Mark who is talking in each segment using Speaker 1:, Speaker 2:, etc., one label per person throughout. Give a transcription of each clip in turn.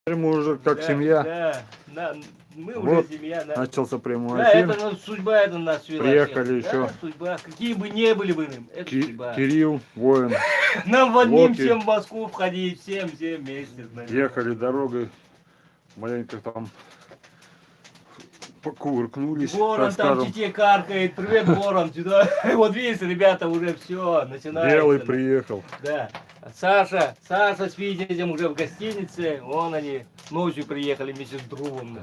Speaker 1: Мы уже как семья.
Speaker 2: Да, мы
Speaker 1: Вот
Speaker 2: уже семья, да.
Speaker 1: начался прямой
Speaker 2: Да,
Speaker 1: эфир.
Speaker 2: это судьба, это нас свела.
Speaker 1: Приехали
Speaker 2: всех.
Speaker 1: еще.
Speaker 2: Да, судьба. Какие бы не были бы мы, это судьба.
Speaker 1: Кирилл, воин.
Speaker 2: Нам в одним
Speaker 1: Локи.
Speaker 2: всем в Москву входить, всем вместе. Знаете.
Speaker 1: Ехали дорогой, маленько там покувыркнулись,
Speaker 2: Ворон
Speaker 1: так
Speaker 2: там
Speaker 1: скажем.
Speaker 2: чите каркает, привет, ворон, сюда. Вот видите, ребята, уже все, начинается.
Speaker 1: Белый приехал.
Speaker 2: Да. Саша с Витязем уже в гостинице, вон они ночью приехали вместе с другом.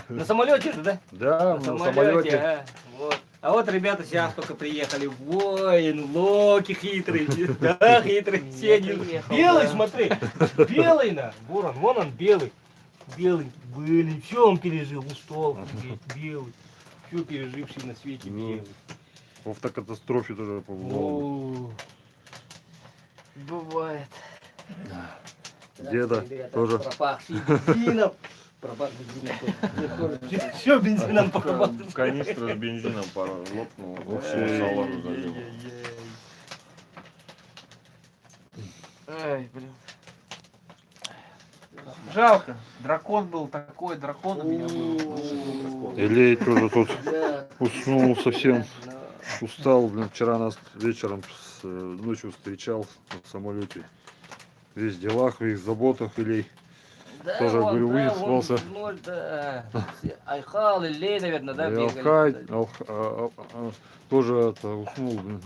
Speaker 2: На самолете же, да?
Speaker 1: Да, на самолете.
Speaker 2: Ага, вот. А вот ребята сейчас только приехали. Воин, Локи хитрый. Да, хитрый. Белый, смотри. Белый, на. Ворон, вон он белый. Белый, блин, все он пережил, устал, белый. Все переживший на свете белый.
Speaker 1: В автокатастрофе тоже побывал.
Speaker 2: Бывает.
Speaker 1: Деда тоже.
Speaker 2: Пропахший бензином. Пропах бензином. Все бензином пропах.
Speaker 3: Канистра с бензином лопнула. Вообще салон залил.
Speaker 4: Ай, блин. Жалко. Дракон был такой, дракон у меня был.
Speaker 1: Илей тоже тут уснул совсем. Устал, блин, вчера нас вечером ночью встречал на самолете. Весь в делах, в их заботах, Илей.
Speaker 2: Да,
Speaker 1: тоже, говорю, выспался.
Speaker 2: Да. Айхал, Илей, наверное, да,
Speaker 1: бегали.
Speaker 2: Алхай,
Speaker 1: тоже это, уснул, блин.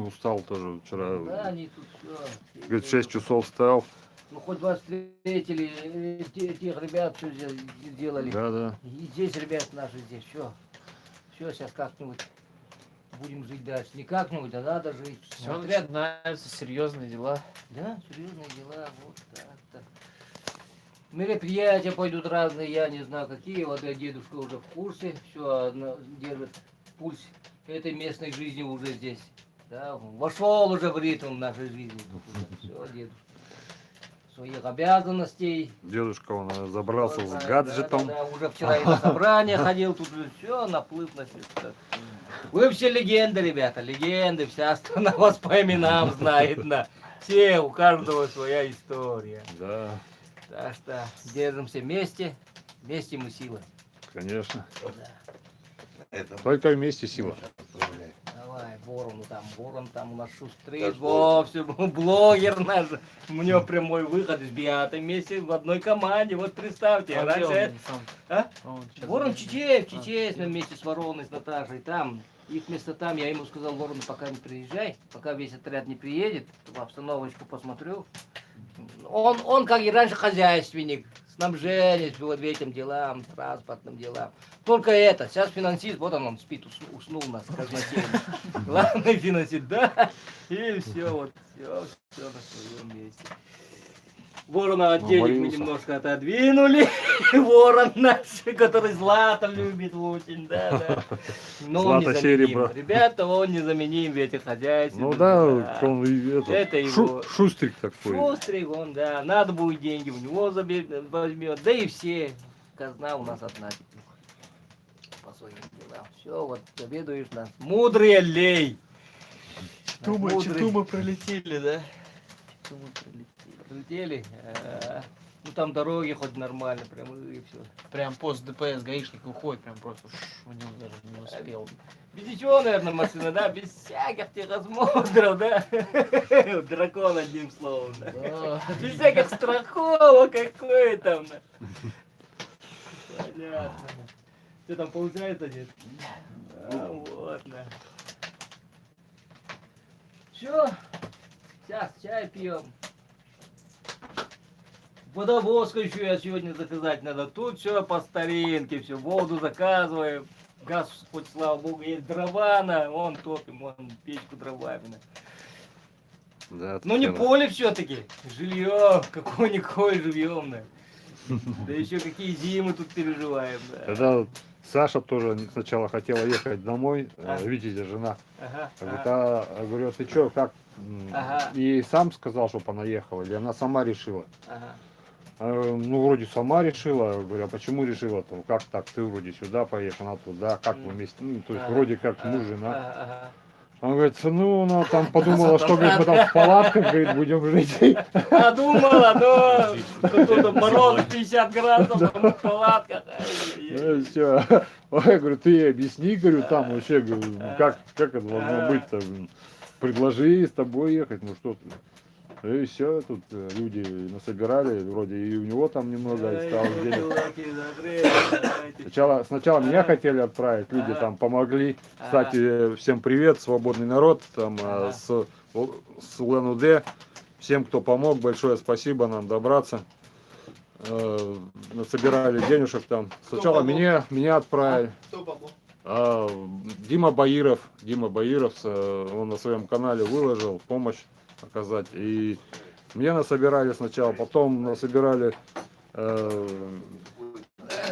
Speaker 1: Устал тоже вчера.
Speaker 2: Да, они тут все.
Speaker 1: Говорит, 6 часов встал.
Speaker 2: Ну, хоть вас встретили, тех ребят все сделали.
Speaker 1: Да, да.
Speaker 2: И здесь ребят наши здесь, все, сейчас как-нибудь будем жить дальше. Не как-нибудь, а надо жить.
Speaker 4: Все начинаются серьезные дела.
Speaker 2: Да, серьезные дела, вот так-то. Мероприятия пойдут разные, я не знаю какие. Вот я дедушка уже в курсе, все держит пульс этой местной жизни уже здесь. Да, вошел уже в ритм нашей жизни. Все, дедушка. Своих обязанностей.
Speaker 1: Дедушка, он забрался
Speaker 2: Да,
Speaker 1: с гаджетом.
Speaker 2: Да, уже вчера и на собрание ходил, тут все, наплыв на все. Вы все легенды, ребята, легенды, вся страна вас по именам знает, да. Все, у каждого своя история.
Speaker 1: Да.
Speaker 2: Так что держимся вместе, вместе мы сила.
Speaker 1: Конечно.
Speaker 2: Да.
Speaker 1: Только вместе сила.
Speaker 2: Давай, ворон там у нас шустрый, все, блогер наш, у него прямой выход с Биатой вместе в одной команде, вот представьте. Раньше... Ворон Чечев, мы вместе с Вороной, с Наташей, там, их место там, я ему сказал, Ворон, пока не приезжай, пока весь отряд не приедет, в обстановочку посмотрю. Он как и раньше хозяйственник, снабженец, вот этим делам, транспортным делам. Только это, сейчас финансист, вот он спит, уснул у нас, казначей. Главный финансист, да, и все, вот, все на своем месте. Ворона от денег мы немножко отодвинули. Ворон наш, который злато любит очень, да. Но он незаменим. Ребята, он незаменим в этих хозяйствах.
Speaker 1: Ну да, он
Speaker 2: это его.
Speaker 1: Шустрик такой.
Speaker 2: Шустрик он, да. Надо будет деньги у него возьмет. Да и все. Казна у нас одна. По своим делам. Все, вот заведуешь нас. Мудрый лей.
Speaker 4: Читу пролетели, да?
Speaker 2: Прилетели. Ну там дороги хоть нормально, прямые и все.
Speaker 4: Прям пост ДПС гаишник выходит, прям просто у него даже не успел.
Speaker 2: Без ничего, наверное, машина, да? Без всяких техосмотров, да? Дракон, одним словом, да? Без всяких страховок, какой там, да? Понятно. Что там получается, нет? Да, вот, да. Все, сейчас чай пьем. Водовозку еще я сегодня заказать надо. Тут все по старинке, все, воду заказываем. Газ, хоть слава богу, есть дрова, вон топим, вон печку дровами.
Speaker 1: Да,
Speaker 2: ну не поле все-таки, жилье, какое-никакое живьем. Да еще какие зимы тут переживаем. Да.
Speaker 1: Тогда Саша тоже сначала хотела ехать домой, видите, жена. Говорю, ты что, как? И сам сказал, чтобы она ехала, или она сама решила? Ну, вроде сама решила. Говорю, а почему решила-то? Как так? Ты вроде сюда поедешь, она туда, как вы вместе? Ну, то есть, вроде как муж, жена. Он говорит, ну, она там подумала, что, говорит, мы там в палатках, говорит, будем жить.
Speaker 2: А думала, но тут мороз 50 градусов, там в палатках.
Speaker 1: Ну, все. Я говорю, ты ей объясни, говорю, там вообще, говорю, как это должно быть-то, блин. Предложи с тобой ехать, ну что ты. И все, тут люди насобирали, вроде и у него там немного осталось денег. Сначала меня хотели отправить, люди там помогли. Кстати, всем привет, свободный народ, там с УНУД. Всем, кто помог, большое спасибо, нам добраться. Насобирали денежек там. Сначала меня отправили.
Speaker 5: Кто помог?
Speaker 1: Дима Баиров, он на своем канале выложил помощь оказать. И мне насобирали сначала, потом насобирали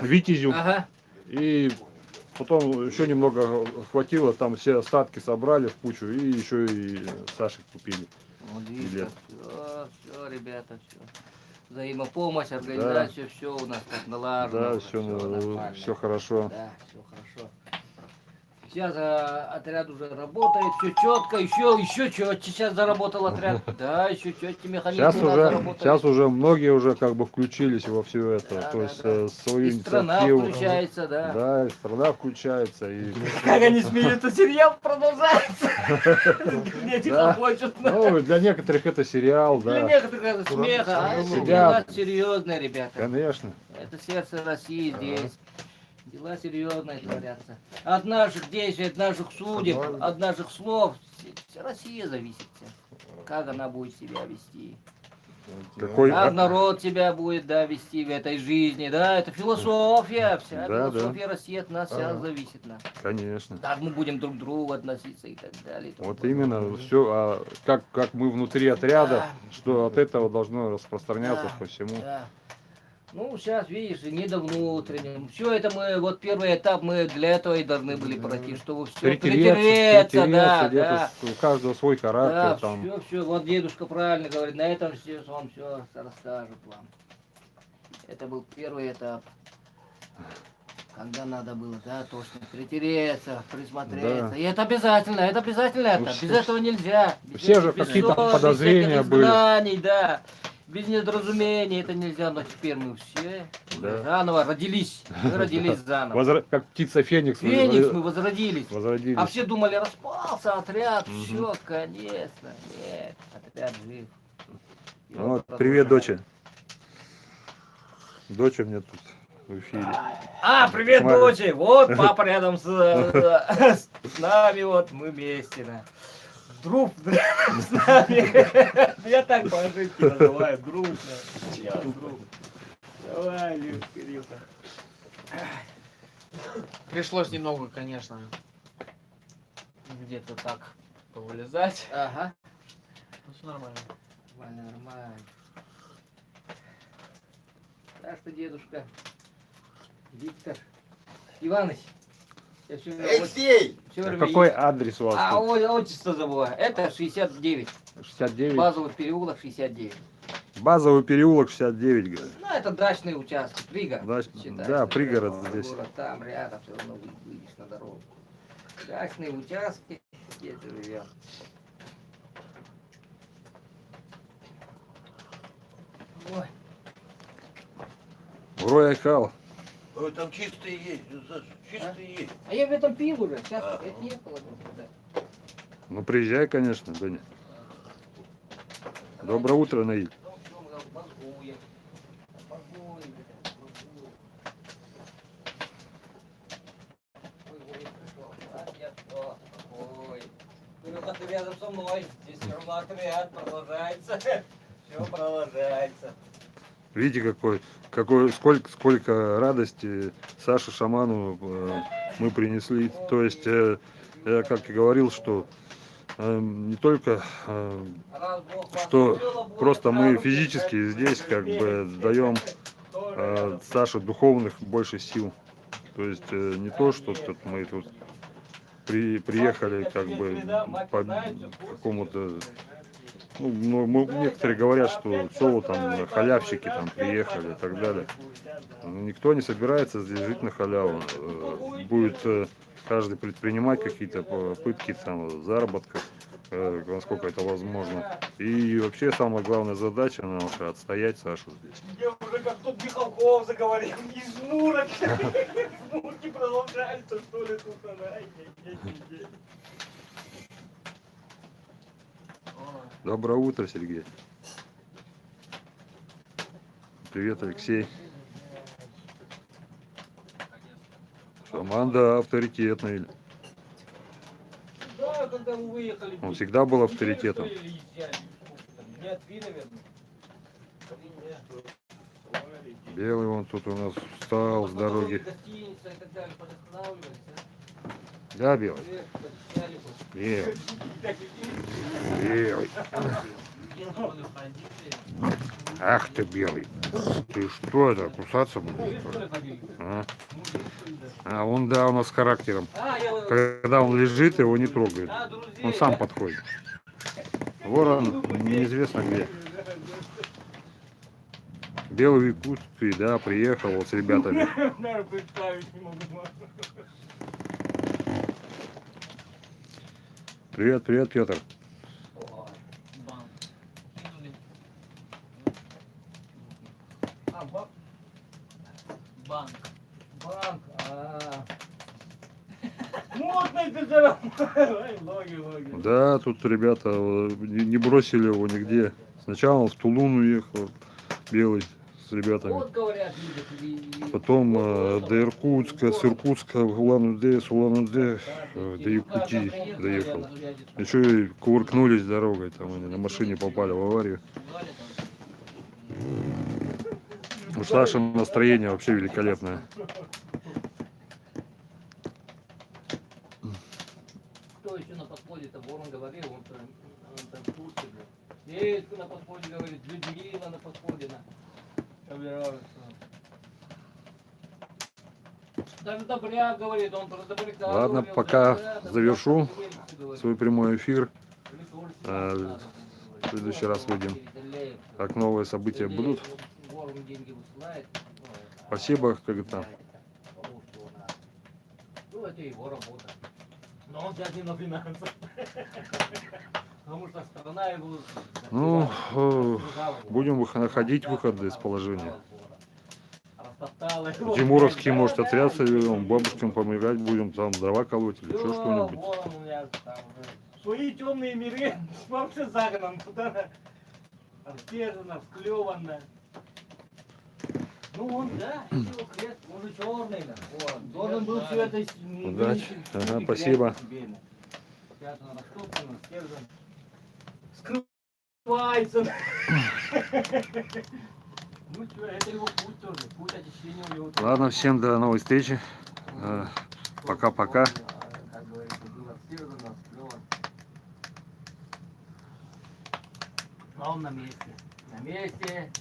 Speaker 1: Витязю. И потом еще немного хватило, там все остатки собрали в кучу и еще и Саше купили. Билет.
Speaker 2: Все, ребята, все. Взаимопомощь, организация, все у нас так налажено.
Speaker 1: Да, все хорошо.
Speaker 2: Да, все хорошо. Сейчас отряд уже работает, все четко, еще четче сейчас заработал отряд. Да, еще четче механизм
Speaker 1: сейчас уже многие уже как бы включились во все это.
Speaker 2: Да,
Speaker 1: то есть
Speaker 2: да.
Speaker 1: свою
Speaker 2: И страна
Speaker 1: инициативу.
Speaker 2: включается, да.
Speaker 1: Да, и страна включается. И...
Speaker 2: Как они смеются, сериал продолжается. Дети хохочут.
Speaker 1: Ну, для некоторых это сериал,
Speaker 2: Для
Speaker 1: да.
Speaker 2: некоторых это смех, а
Speaker 1: Сидят.
Speaker 2: дела серьезные, ребята.
Speaker 1: Конечно.
Speaker 2: Это сердце России здесь. Дела серьезные творятся. От наших действий, от наших судеб, от наших слов вся Россия зависит. Как она будет себя вести. Как народ себя будет, да, вести в этой жизни, да, это философия, вся философия России от нас вся зависит.
Speaker 1: Конечно.
Speaker 2: Как мы будем друг к другу относиться и так далее.
Speaker 1: Вот именно все, как мы внутри отряда, что от этого должно распространяться по всему.
Speaker 2: Да. Ну, сейчас, видишь, не до внутреннего. Все это мы, вот первый этап мы для этого и должны были пройти, чтобы все притереться, да.
Speaker 1: У каждого свой характер.
Speaker 2: Да,
Speaker 1: там.
Speaker 2: все. Вот дедушка правильно говорит, на этом все, он все расскажет вам. Это был первый этап. Когда надо было, да, точно, притереться, присмотреться. Да. И это обязательно это. Без этого нельзя.
Speaker 1: Все же какие-то подозрения были.
Speaker 2: Знаний, да. Без недоразумений это нельзя, но теперь мы все заново родились. Мы родились заново.
Speaker 1: Как птица Феникс.
Speaker 2: Феникс мы возродились.
Speaker 1: А
Speaker 2: все думали, распался отряд, все, конечно. Нет, отряд жив.
Speaker 1: Вот, привет, доча. Доча мне тут в эфире.
Speaker 2: Привет, доча. Вот папа рядом с нами, вот мы вместе. Друг с нами. Я так по-английски называю. Друг. Друг. Давай, Кирилл-то.
Speaker 4: Пришлось немного, конечно, где-то так повылезать.
Speaker 2: Ага.
Speaker 4: Ну, все нормально.
Speaker 2: Нормально. Так что, дедушка, Виктор Иванович, я все время
Speaker 1: какой адрес у вас?
Speaker 2: Отчество забыла. Это 69.
Speaker 1: 69?
Speaker 2: Базовый переулок 69.
Speaker 1: Базовый переулок 69, говорит.
Speaker 2: Ну, это дачный участок, пригород.
Speaker 1: Да, пригород здесь.
Speaker 2: Город, там рядом все равно выйдешь на дорогу. Дачные участки, где ты живешь. Ой.
Speaker 1: Грой Айкал.
Speaker 5: Ой, там чистые есть, Саша, чистые есть.
Speaker 2: А я в этом пил уже, сейчас это не было.
Speaker 1: Ну приезжай, конечно, Даня. Доброе утро, Наиль.
Speaker 2: Ты рядом со мной, здесь все равно отряд продолжается, все продолжается.
Speaker 1: Видите, сколько радости Саше Шаману мы принесли. То есть, я как и говорил, что не только, что просто мы физически здесь как бы даем Саше духовных больше сил. То есть, не то, что тут мы тут приехали как бы по какому-то Некоторые говорят, что что там халявщики там приехали и так далее. Никто не собирается здесь жить на халяву. Будет каждый предпринимать какие-то попытки там заработка, насколько это возможно. И вообще самая главная задача наша отстоять Сашу здесь.
Speaker 2: Я уже как тот Михалков заговорил. Из Мурок. Мурки продолжаются, что ли, тут она.
Speaker 1: Доброе утро, Сергей. Привет, Алексей. Команда авторитетная.
Speaker 2: Да, когда мы выехали.
Speaker 1: Он всегда был авторитетом.
Speaker 2: Дня 3, наверное.
Speaker 1: Белый он тут у нас встал с дороги. Да, Белый? Белый. Белый. Ах ты, Белый. Ты что это, кусаться будешь? Он, да, у нас с характером. Когда он лежит, его не трогают. Он сам подходит. Ворон неизвестно где. Белый Якутский, да, приехал вот с ребятами. Привет, привет, Петр.
Speaker 2: Банк. Банк. Мутный ты здоров. Логи.
Speaker 1: Да, тут ребята не бросили его нигде. Сначала он в Тулун уехал, Белый, с ребятами.
Speaker 2: Вот говорят, видят,
Speaker 1: Потом до Иркутска, с Иркутска в Улан-Удэ, с Улан-Удэ до Якутии доехал. Еще и кувыркнулись дорогой, там они на машине попали в аварию. У Саши настроение вообще великолепное.
Speaker 2: Кто еще на подходе-то? Ворон говорил, он там в курсе, блядь. Есть на подходе, говорит, Людмила на подходе, Даже Добряк говорит, он про Добряка.
Speaker 1: Ладно,
Speaker 2: говорил,
Speaker 1: пока
Speaker 2: Добряк,
Speaker 1: завершу
Speaker 2: говорит.
Speaker 1: свой прямой эфир. В следующий раз выйдем, как новые события будут.
Speaker 2: Ворон деньги высылает.
Speaker 1: Спасибо, как там.
Speaker 2: Ну, это его работа. Но он сейчас не на финансах. Потому что страна его...
Speaker 1: Ну, будем находить выходы из положения. Тимуровский, может, отряд соберем, бабушкам помогать будем, там дрова колоть или еще что-нибудь.
Speaker 2: Свои темные миры вообще загнан, туда обстежено, склевано. Ну он, да, его крест, он же черный, да. Вот. Должен был все это...
Speaker 1: Удачи. Ага, спасибо.
Speaker 2: Сейчас он растоптан, стержен. Скрывается. Ну что, это его путь тоже, путь очищения у него.
Speaker 1: Ладно, всем до новой встречи. Пока-пока.
Speaker 2: Как говорится, было стержено, склеван. А он на месте. На месте.